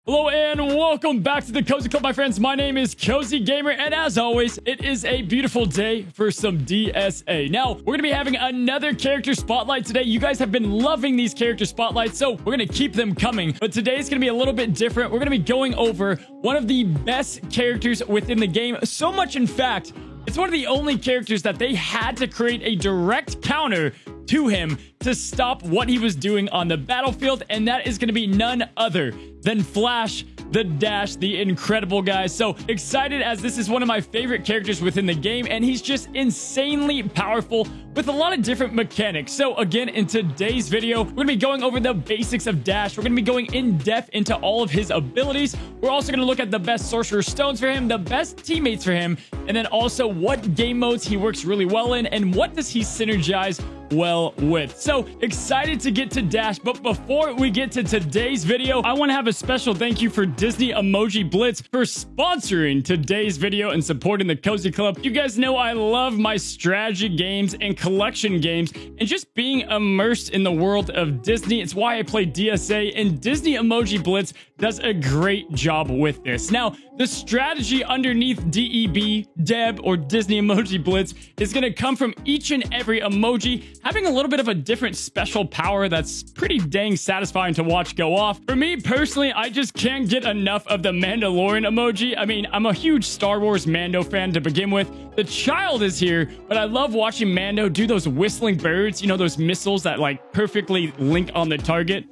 Hello and welcome back to the Cozy Club, my friends. My name is Cozy Gamer, and as always, it is a beautiful day for some DSA. Now, we're going to be having another character spotlight today. You guys have been loving these character spotlights, so we're going to keep them coming. But today is going to be a little bit different. We're going to be going over one of the best characters within the game. So much, in fact, it's one of the only characters that they had to create a direct counter to him to stop what he was doing on the battlefield, and that is going to be none other than Flash the Dash, the incredible guy. So excited, as this is one of my favorite characters within the game, and he's just insanely powerful with a lot of different mechanics. So again, in today's video, we're going to be going over the basics of Dash. We're going to be going in depth into all of his abilities. We're also going to look at the best Sorcerer Stones for him, the best teammates for him, and then also what game modes he works really well in, and what does he synergize well with. So excited to get to Dash, but before we get to today's video, I want to have a special thank you for Disney Emoji Blitz for sponsoring today's video and supporting the Cozy Club. You guys know I love my strategy games and collection games and just being immersed in the world of Disney. It's why I play DSA, and Disney Emoji Blitz does a great job with this. Now, the strategy underneath DEB, or Disney Emoji Blitz, is going to come from each and every emoji having a little bit of a different special power that's pretty dang satisfying to watch go off. For me personally, I just can't get enough of the Mandalorian emoji. I mean, I'm a huge Star Wars Mando fan to begin with. The child is here, but I love watching Mando do those whistling birds, you know, those missiles that like perfectly link on the target.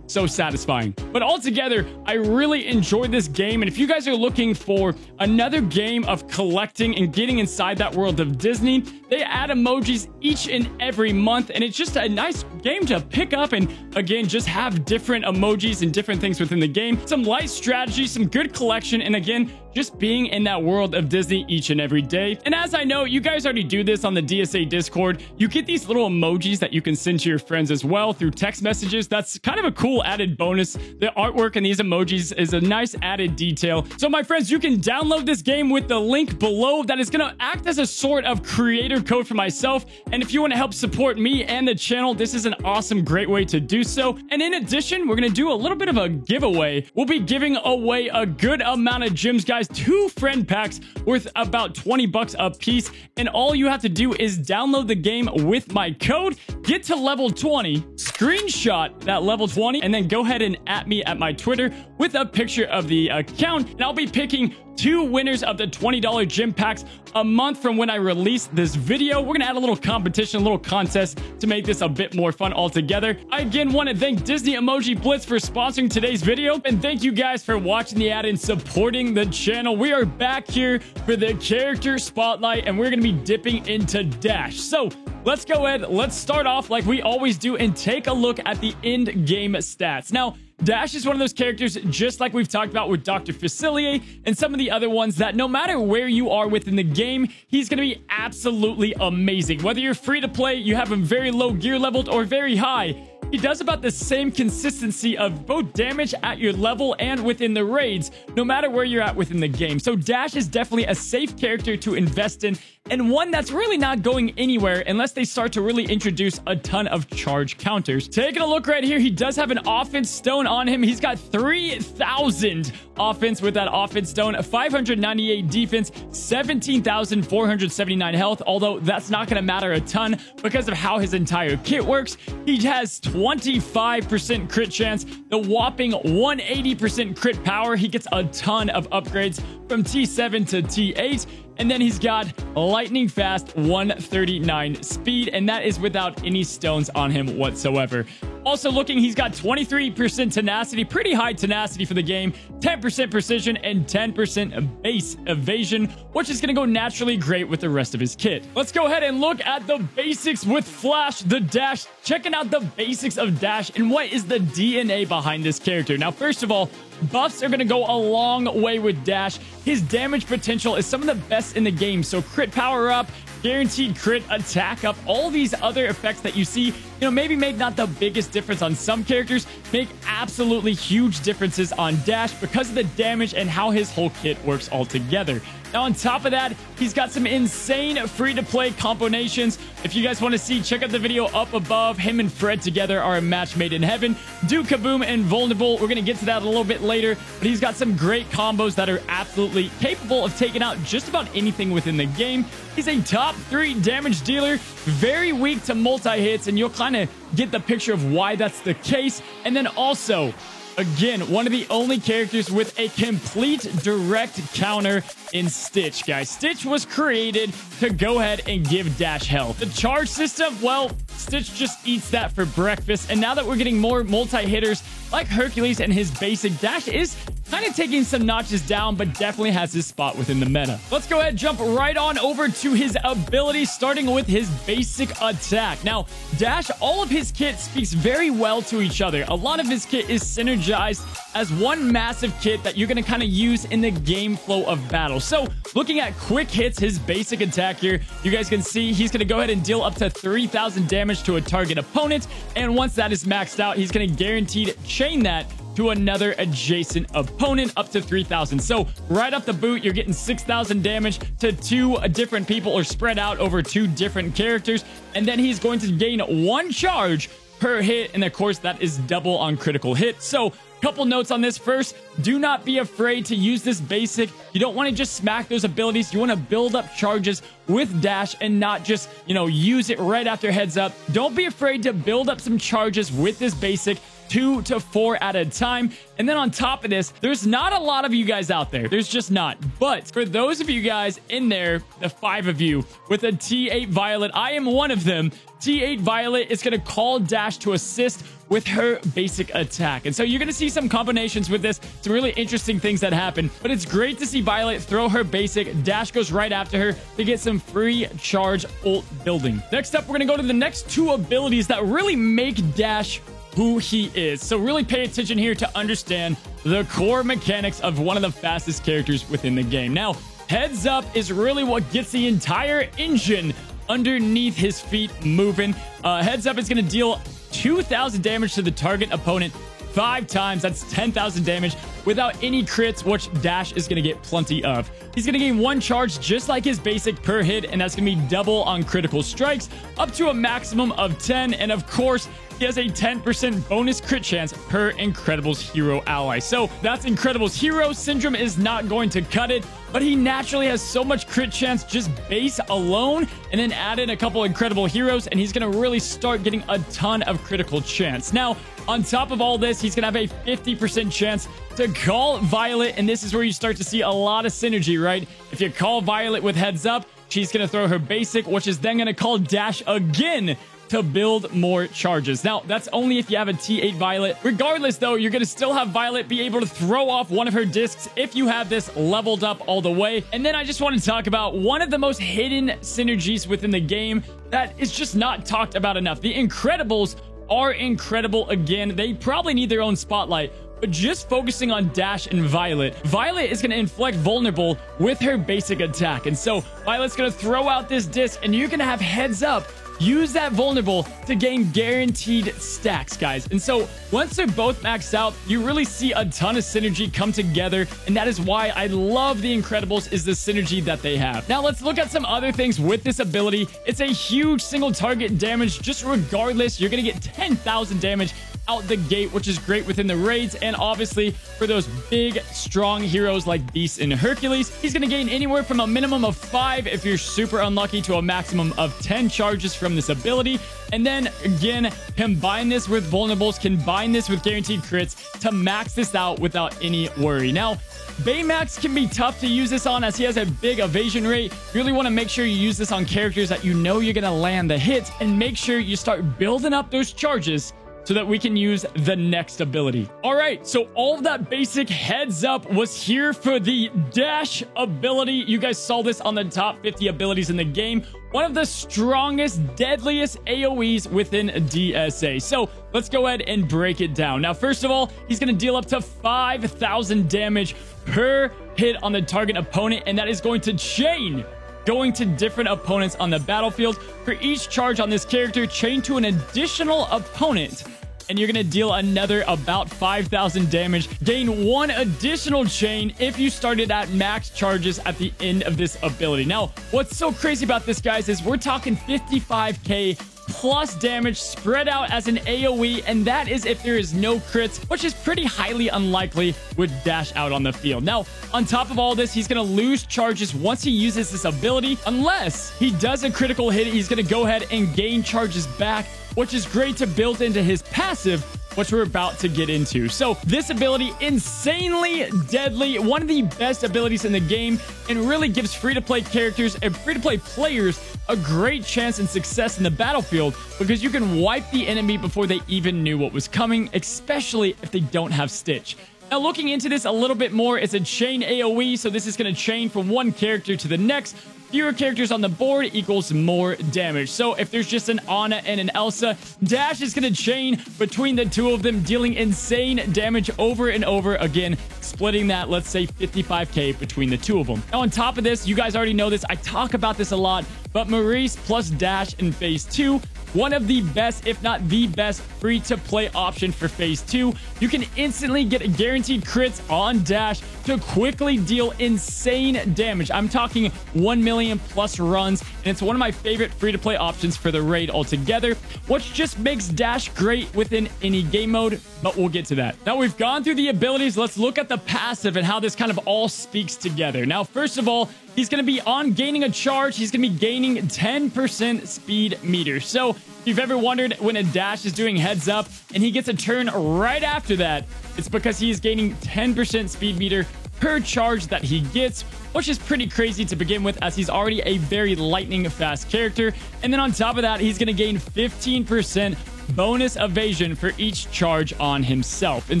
So satisfying. But altogether, I really enjoyed this game, and if you guys are looking for another game of collecting and getting inside that world of Disney, they add emojis each and every month, and it's just a nice game to pick up and again just have different emojis and different things within the game. Some light strategy, some good collection, and again just being in that world of Disney each and every day. And as I know, you guys already do this on the DSA Discord. You get these little emojis that you can send to your friends as well through text messages. That's kind of a cool added bonus. The artwork in these emojis is a nice added detail. So my friends, you can download this game with the link below. That is going to act as a sort of creator code for myself. And if you want to help support me and the channel, this is an awesome, great way to do so. And in addition, we're going to do a little bit of a giveaway. We'll be giving away a good amount of gems, guys. 2 friend packs worth about 20 bucks a piece, and all you have to do is download the game with my code, get to level 20, screenshot that level 20, and then go ahead and at me at my Twitter with a picture of the account, and I'll be picking 2 winners of the $20 gem packs a month from when I release this video. We're gonna add a little competition, a little contest to make this a bit more fun altogether. I again want to thank Disney Emoji Blitz for sponsoring today's video, and thank you guys for watching the ad and supporting the channel. We are back here for the character spotlight, and we're gonna be dipping into Dash. So let's go ahead, let's start off like we always do and take a look at the end game stats. Now, Dash is one of those characters, just like we've talked about with Dr. Facilier and some of the other ones, that no matter where you are within the game, he's going to be absolutely amazing. Whether you're free to play, you have him very low gear leveled, or very high, he does about the same consistency of both damage at your level and within the raids, no matter where you're at within the game. So Dash is definitely a safe character to invest in, and one that's really not going anywhere unless they start to really introduce a ton of charge counters. Taking a look right here, he does have an offense stone on him. He's got 3,000 offense with that offense stone, 598 defense, 17,479 health, although that's not going to matter a ton because of how his entire kit works. He has 25% crit chance, the whopping 180% crit power. He gets a ton of upgrades from T7 to T8. And then he's got lightning fast 139 speed, and that is without any stones on him whatsoever. Also looking, he's got 23% tenacity, pretty high tenacity for the game, 10% precision, and 10% base evasion, which is going to go naturally great with the rest of his kit. Let's go ahead and look at the basics with Flash the Dash, checking out the basics of Dash and what is the DNA behind this character. Now, first of all, buffs are going to go a long way with Dash. His damage potential is some of the best in the game, so crit power up, guaranteed crit, attack up, all these other effects that you see, maybe make not the biggest difference on some characters, make absolutely huge differences on Dash because of the damage and how his whole kit works all together. Now, on top of that, he's got some insane free-to-play combinations. If you guys want to see, check out the video up above. Him and Fred together are a match made in heaven. Do Kaboom and Vulnerable. We're going to get to that a little bit later, but he's got some great combos that are absolutely capable of taking out just about anything within the game. He's a top 3 damage dealer, very weak to multi-hits, and you'll kind of get the picture of why that's the case. And then also, again, one of the only characters with a complete direct counter in Stitch, guys. Stitch was created to go ahead and give Dash health. The charge system, well, Stitch just eats that for breakfast. And now that we're getting more multi-hitters like Hercules and his basic, Dash is kind of taking some notches down, but definitely has his spot within the meta. Let's go ahead and jump right on over to his abilities, starting with his basic attack. Now, Dash, all of his kit speaks very well to each other. A lot of his kit is synergized as one massive kit that you're going to kind of use in the game flow of battle. So, looking at quick hits, his basic attack here, you guys can see he's going to go ahead and deal up to 3,000 damage to a target opponent. And once that is maxed out, he's going to guaranteed chain that to another adjacent opponent up to 3,000. So right off the boot, you're getting 6,000 damage to 2 different people or spread out over 2 different characters. And then he's going to gain 1 charge per hit. And of course, that is double on critical hit. So couple notes on this. First, do not be afraid to use this basic. You don't want to just smack those abilities. You want to build up charges with Dash and not just, use it right after heads up. Don't be afraid to build up some charges with this basic, 2 to 4 at a time. And then on top of this, there's not a lot of you guys out there. There's just not. But for those of you guys in there, the 5 of you with a T8 Violet, I am one of them. T8 Violet is going to call Dash to assist with her basic attack. And so you're going to see some combinations with this, some really interesting things that happen. But it's great to see Violet throw her basic. Dash goes right after her to get some free charge ult building. Next up, we're going to go to the next 2 abilities that really make Dash who he is. So really pay attention here to understand the core mechanics of one of the fastest characters within the game. Now, heads up is really what gets the entire engine underneath his feet moving. Heads up is going to deal 2,000 damage to the target opponent 5 times. That's 10,000 damage without any crits, which Dash is going to get plenty of. He's going to gain 1 charge just like his basic per hit, and that's going to be double on critical strikes up to a maximum of 10. And of course, he has a 10% bonus crit chance per Incredibles hero ally. So that's Incredibles hero. Syndrome is not going to cut it, but he naturally has so much crit chance just base alone, and then add in a couple Incredible heroes, and he's going to really start getting a ton of critical chance. Now, on top of all this, he's going to have a 50% chance to call Violet, and this is where you start to see a lot of synergy, right? If you call Violet with heads up, she's going to throw her basic, which is then going to call Dash again to build more charges. Now, that's only if you have a T8 Violet. Regardless, though, you're going to still have Violet be able to throw off one of her discs if you have this leveled up all the way. And then I just want to talk about one of the most hidden synergies within the game that is just not talked about enough. The Incredibles are incredible again. They probably need their own spotlight. But just focusing on Dash and Violet, Violet is going to inflict Vulnerable with her basic attack. And so Violet's going to throw out this disc, and you're going to have heads up. Use that Vulnerable to gain guaranteed stacks, guys. And so once they're both maxed out, you really see a ton of synergy come together. And that is why I love the Incredibles, is the synergy that they have. Now let's look at some other things with this ability. It's a huge single target damage. Just regardless, you're going to get 10,000 damage out the gate, which is great within the raids. And obviously for those big strong heroes like Beast and Hercules, he's going to gain anywhere from a minimum of 5 if you're super unlucky to a maximum of 10 charges from this ability. And then again, combine this with vulnerables, combine this with guaranteed crits to max this out without any worry. Now, Baymax can be tough to use this on as he has a big evasion rate. You really want to make sure you use this on characters that you know you're going to land the hits, and make sure you start building up those charges so that we can use the next ability. All right, so all of that basic heads up was here for the Dash ability. You guys saw this on the top 50 abilities in the game. One of the strongest, deadliest AoEs within DSA. So let's go ahead and break it down. Now, first of all, he's going to deal up to 5,000 damage per hit on the target opponent, and that is going to chain going to different opponents on the battlefield. For each charge on this character, chain to an additional opponent, and you're going to deal another about 5,000 damage. Gain one additional chain if you started at max charges at the end of this ability. Now, what's so crazy about this, guys, is we're talking 55k plus damage spread out as an AoE, and that is if there is no crits, which is pretty highly unlikely with Dash out on the field. Now, on top of all this, he's going to lose charges once he uses this ability. Unless he does a critical hit, he's going to go ahead and gain charges back, which is great to build into his passive, which we're about to get into. So this ability, insanely deadly, one of the best abilities in the game, and really gives free-to-play characters and free-to-play players a great chance and success in the battlefield, because you can wipe the enemy before they even knew what was coming, especially if they don't have Stitch. Now, looking into this a little bit more, it's a chain AoE, so this is going to chain from one character to the next. Fewer characters on the board equals more damage. So if there's just an Anna and an Elsa, Dash is going to chain between the two of them, dealing insane damage over and over again, splitting that, let's say, 55k between the two of them. Now, on top of this, you guys already know this. I talk about this a lot, but Maurice plus Dash in Phase 2, one of the best, if not the best, free-to-play option for Phase 2. You can instantly get guaranteed crits on Dash to quickly deal insane damage. I'm talking 1 million plus runs, and it's one of my favorite free-to-play options for the raid altogether, which just makes Dash great within any game mode, but we'll get to that. Now, we've gone through the abilities. Let's look at the passive and how this kind of all speaks together. Now, first of all, he's going to be on gaining a charge. He's going to be gaining 10% speed meter. So if you've ever wondered when a Dash is doing heads up and he gets a turn right after that, it's because he's gaining 10% speed meter per charge that he gets, which is pretty crazy to begin with, as he's already a very lightning fast character. And then on top of that, he's going to gain 15% bonus evasion for each charge on himself. And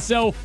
so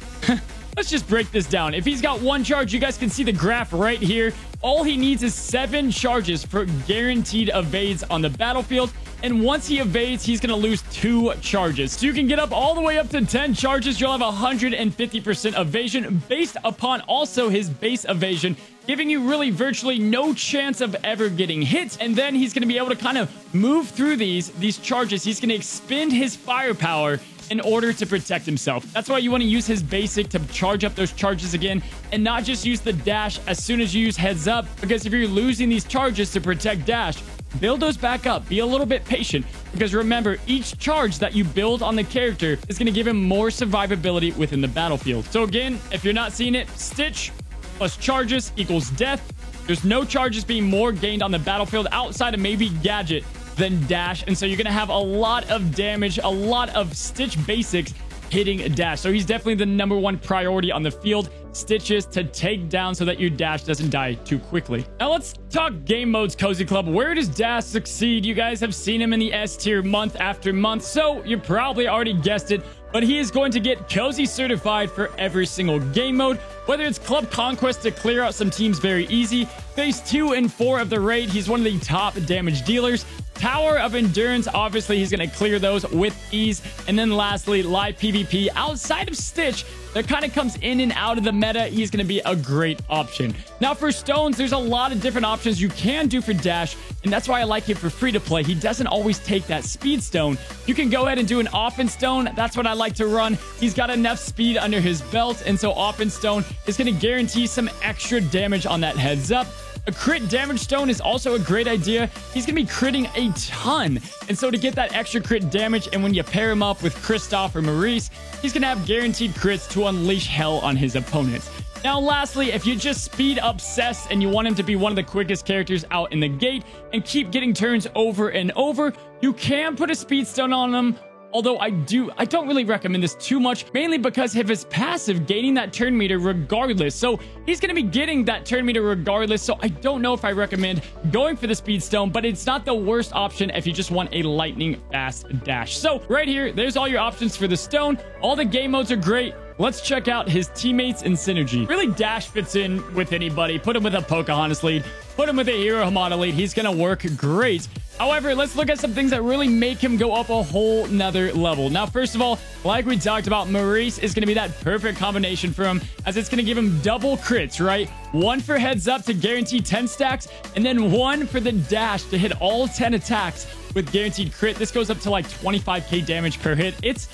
let's just break this down. If he's got one charge, you guys can see the graph right here. All he needs is 7 charges for guaranteed evades on the battlefield. And once he evades, he's going to lose 2 charges. So you can get up all the way up to 10 charges. You'll have 150% evasion based upon also his base evasion, giving you really virtually no chance of ever getting hit. And then he's going to be able to kind of move through these charges. He's going to expend his firepower in order to protect himself. That's why you want to use his basic to charge up those charges again, and not just use the dash as soon as you use heads up, because if you're losing these charges to protect dash, build those back up. Be a little bit patient, because remember, each charge that you build on the character is going to give him more survivability within the battlefield. So again, if you're not seeing it, Stitch plus charges equals death. There's no charges being more gained on the battlefield outside of maybe Gadget than Dash, and so you're going to have a lot of damage, a lot of Stitch basics hitting Dash. So he's definitely the #1 priority on the field. Stitches to take down so that your Dash doesn't die too quickly. Now let's talk game modes, Cozy Club. Where does Dash succeed? You guys have seen him in the S tier month after month, so you probably already guessed it, but he is going to get Cozy certified for every single game mode, whether it's Club Conquest to clear out some teams very easy, Phase 2 and 4 of the raid, he's one of the top damage dealers, Tower of Endurance, obviously he's going to clear those with ease, and then lastly, live PvP outside of Stitch that kind of comes in and out of the meta. He's going to be a great option. Now for stones, there's a lot of different options you can do for Dash, and that's why I like him for free to play. He doesn't always take that speed stone. You can go ahead and do an offense stone. That's what I like to run. He's got enough speed under his belt, and so offense stone is going to guarantee some extra damage on that heads up. A crit damage stone is also a great idea. He's going to be critting a ton. And so to get that extra crit damage, and when you pair him up with Kristoff or Maurice, he's going to have guaranteed crits to unleash hell on his opponents. Now, lastly, if you're just speed obsessed and you want him to be one of the quickest characters out in the gate and keep getting turns over and over, you can put a speed stone on him. Although I don't really recommend this too much, mainly because of his passive gaining that turn meter regardless. So he's going to be getting that turn meter regardless. So I don't know if I recommend going for the speed stone, but it's not the worst option if you just want a lightning fast dash. So right here, there's all your options for the stone. All the game modes are great. Let's check out his teammates and synergy. Really, Dash fits in with anybody. Put him with a Pocahontas lead. Put him with a Hero Hamada lead. He's going to work great. However, let's look at some things that really make him go up a whole nother level. Now, first of all, like we talked about, Maurice is going to be that perfect combination for him, as it's going to give him double crits, right? One for heads up to guarantee 10 stacks, and then one for the dash to hit all 10 attacks with guaranteed crit. This goes up to like 25k damage per hit. It's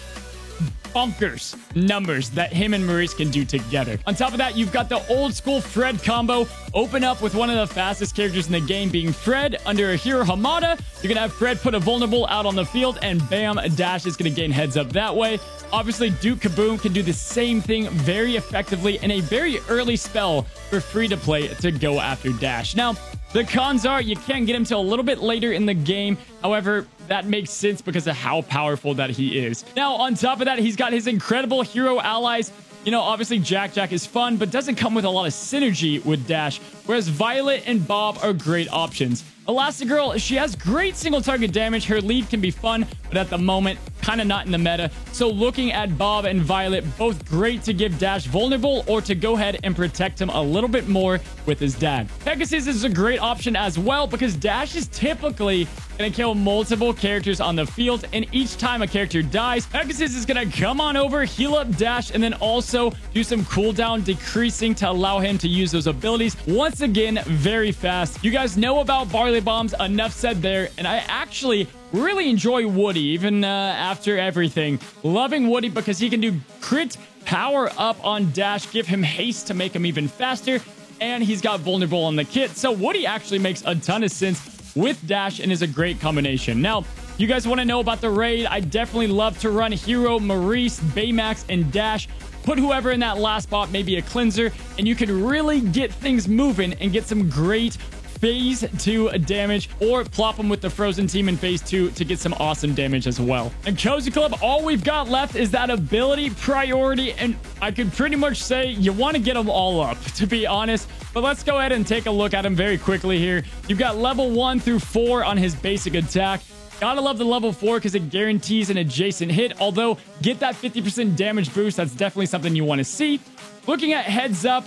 bonkers numbers that him and Maurice can do together. On top of that, you've got the old school Fred combo. Open up with one of the fastest characters in the game being Fred under a hero Hamada. You're gonna have Fred put a vulnerable out on the field, and bam, Dash is gonna gain heads up that way. Obviously, Duke Kaboom can do the same thing very effectively in a very early spell for free to play to go after Dash. Now, the cons are you can't get him till a little bit later in the game. However, that makes sense because of how powerful that he is. Now, on top of that, he's got his incredible hero allies. You know, obviously, Jack is fun, but doesn't come with a lot of synergy with Dash, whereas Violet and Bob are great options. Elastigirl, she has great single target damage. Her lead can be fun, but at the moment, kind of not in the meta. So looking at Bob and Violet, both great to give Dash vulnerable or to go ahead and protect him a little bit more with his dad. Pegasus is a great option as well because Dash is typically going to kill multiple characters on the field, and each time a character dies, Pegasus is going to come on over, heal up Dash, and then also do some cooldown decreasing to allow him to use those abilities. Once again, very fast. You guys know about Barley Bombs, enough said there, and I actually really enjoy Woody, even after everything. Loving Woody because he can do crit, power up on Dash, give him haste to make him even faster, and he's got vulnerable on the kit. So Woody actually makes a ton of sense with Dash and is a great combination. Now, you guys want to know about the raid? I definitely love to run Hero, Maurice, Baymax, and Dash. Put whoever in that last spot, maybe a cleanser, and you can really get things moving and get some great phase 2 damage, or plop them with the Frozen team in phase 2 to get some awesome damage as well. And Cozy Club, all we've got left is that ability priority, and I could pretty much say you want to get them all up, to be honest. But let's go ahead and take a look at them very quickly here. You've got level 1 through 4 on his basic attack. Gotta love the level 4 because it guarantees an adjacent hit, although get that 50% damage boost, that's definitely something you want to see. Looking at heads up,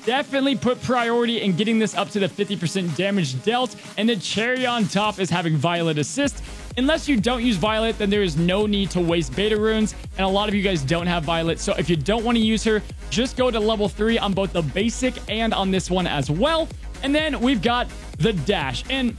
definitely put priority in getting this up to the 50% damage dealt, and the cherry on top is having Violet assist. Unless you don't use Violet, then there is no need to waste beta runes, and a lot of you guys don't have Violet, so if you don't want to use her, just go to level 3 on both the basic and on this one as well. And then we've got the dash, and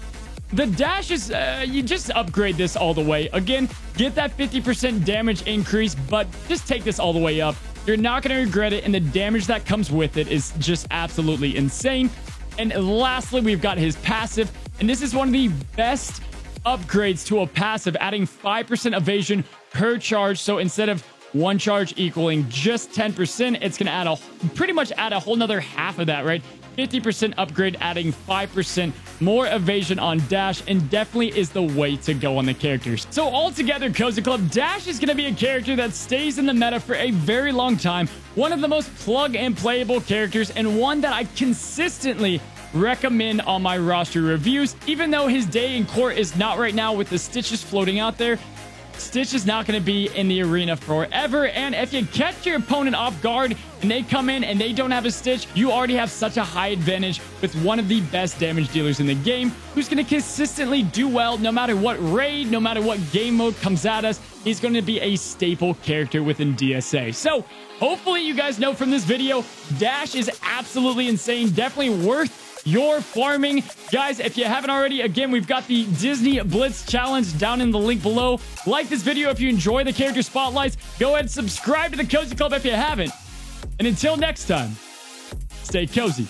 the dash is, you just upgrade this all the way. Again, get that 50% damage increase, but just take this all the way up. You're not going to regret it, and the damage that comes with it is just absolutely insane. And lastly, we've got his passive, and this is one of the best upgrades to a passive, adding 5% evasion per charge. So instead of one charge equaling just 10%, it's going to pretty much add a whole nother half of that, right? 50% upgrade, adding 5% more evasion on Dash, and definitely is the way to go on the characters. So altogether, Cozy Club, Dash is going to be a character that stays in the meta for a very long time. One of the most plug and playable characters, and one that I consistently recommend on my roster reviews. Even though his day in court is not right now with the Stitches floating out there, Stitch is not going to be in the arena forever, and if you catch your opponent off guard and they come in and they don't have a Stitch, you already have such a high advantage with one of the best damage dealers in the game, who's going to consistently do well no matter what raid, no matter what game mode comes at us. He's going to be a staple character within DSA. So hopefully you guys know from this video, Dash is absolutely insane, definitely worth your farming. Guys, if you haven't already, again, we've got the Disney Blitz Challenge down in the link below. Like this video if you enjoy the character spotlights. Go ahead and subscribe to the Cozy Club if you haven't. And until next time, stay cozy.